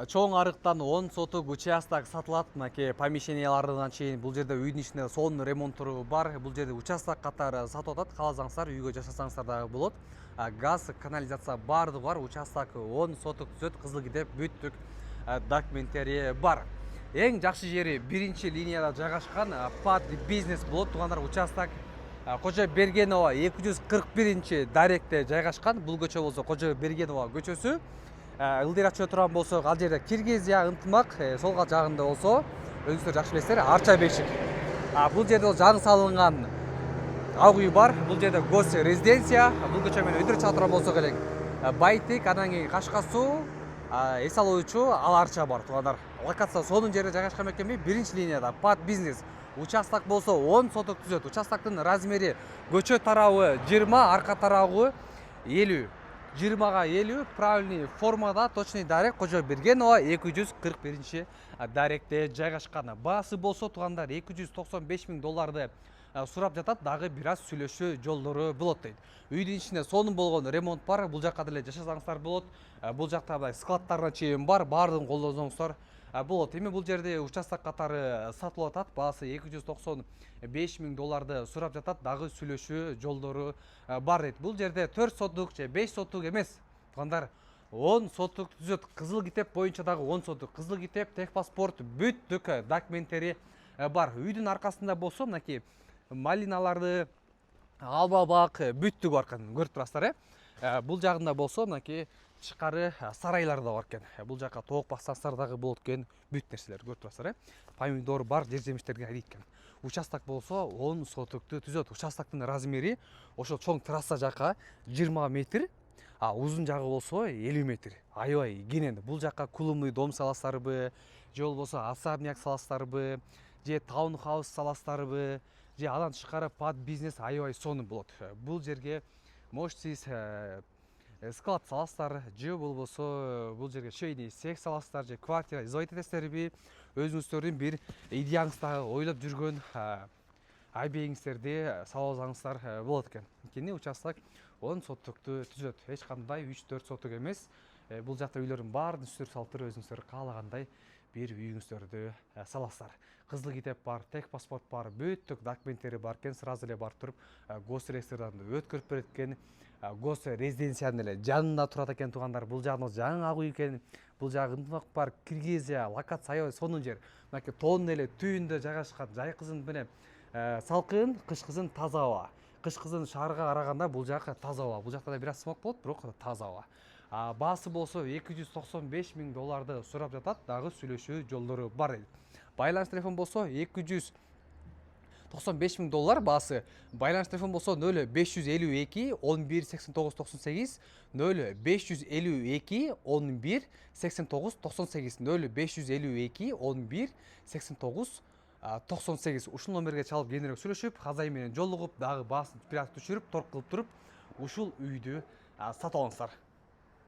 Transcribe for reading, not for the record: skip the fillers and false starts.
Чоң арыктан 10 сотук участок сатылат. Мынакей помещениялардан чейин бул жерде үйдүн ичинде сонун ремонттуру бар. Бул жерде участок катары сатып атат. Кааласаңыздар үйгө жашасаңыздар дагы болот. Газ, канализация баардыгы бар. Участок 10 сотук түзөт. Кызыл китеп бүттүк документтери бар. Эң жакшы жери биринчи линияда жайгашкан Пад бизнес болот. Туугандар, участок Кожо Бергенова 241 даректе жайгашкан. Бул көчө болсо Кожо Бергенова көчөсү. Ылдый ачып турган болсок, ал жерде Киргизия ынтымак, сол жагында болсо өзүңүздөр жакшы билесиздер, Арча бешик. Бул жерде жаңы салынган ак үй бар. Бул жерде гос резиденция. Бул көчө менен өйдөрүп чыга турган болсок элек Байтик, анан кийин Кашка суу, эс алуучу ал Арча бар. Туугандар, локация сонун жерде жайгашкан экенби, биринчи линияда Пад бизнес. Участок болсо 10 сотук түзөт. Участоктун размери көчө тарабы 20, арка тарабы 50. 20га 50 правильный формада, точный дарек Кожо Бергенова 241 даректе жайгашкан. Баасы болсо, туугандар, $295,000 сурап жатат, дагы бир аз сүйлөшүү жолдору болот дейт. Үйдүн ичинде сонун болгон ремонт бар. Бул жакка деле жашасаңыздар болот. Бул жакта мындай складтарына чейин бар. Баардыгын колдонсоңуздар болот. Эми бул жерде участок катары сатылып атат. Баасы $295,000 сурап жатат, дагы сүйлөшүү жолдору бар дейт. Бул жерде 4 сотук же 5 сотук эмес, туугандар, 10 сотук түзөт. Кызыл китеп боюнча дагы 10 сотук. Кызыл китеп, техпаспорт, бүттүк документтери бар. Үйдүн аркасында болсо, мынакей малиналарды, алба бак, бүттүк бар экен, көрүп турасыздар. Бул жагында болсо, мынакей чыкары сарайлар да бар экен. Бул жака тоок баксаңыздар дагы болот экен, бүт нерселер көрүп турасыздар. Помидор бар, жер жемиштерге айдайт экен. Участок болсо 10 сотукту түзөт. Участоктун размери ошол чоң трасса жака 20 метр, узун жагы болсо 50 метр. Аябай кенен. Бул жака кулумный дом саласыздарбы, же болбосо особняк саласыздарбы, же таунхаус саласыздарбы, же андан тышкары Пад бизнес аябай сонун болот. Бул жерге можете склад саласыздар, же болбосо бул жерге швейный цех саласыздар, же квартира издавать этесиздерби, өзүңүздөрдүн бир идеяңызды ойлоп жүргөн айбегиңиздерди салып алсаңыздар болот экен. Анткени участок 10 сотукту түзөт. Эч кандай 3-4 сотук эмес. Бул жакта үйлөрдүн баарын түзүп салып туруп өзүңүздөр каалагандай бир үйүңүздөрдү саласыздар. Кызыл китеп бар, техпаспорт бар, бүттүк документтери бар экен. Сразу эле барып туруп госреестрдан өткөрүп берет экен. Гос резиденциянын эле жанында турат экен, туугандар. Бул жагында жаңы ак үй экен. Бул жагы ынтымак бар, Киргизия, локация аябай сонун жер. Мынакей тоонун эле түбүндө жайгашкан. Жайкызын менен салкын, кышкызын таза аба. Кышкызын шаарга караганда бул жак таза аба. Бул жакта да бир аз смог болот, бирок таза аба. Баасы болсо $295,000 сурап жатат, дагы сүйлөшүү жолдору бар. Байланыш телефон болсо $295,000 баасы. Байланыш телефон болсо 0552 11 89 98, 0552 11 89 98, 0552 11 89 98. Ушул номерге чалып кененирээк сүйлөшүп, хазайын менен жолугуп, дагы баасын бир аз түшүрүп, торг кылып туруп, ушул үйдү сатып алыңыздар.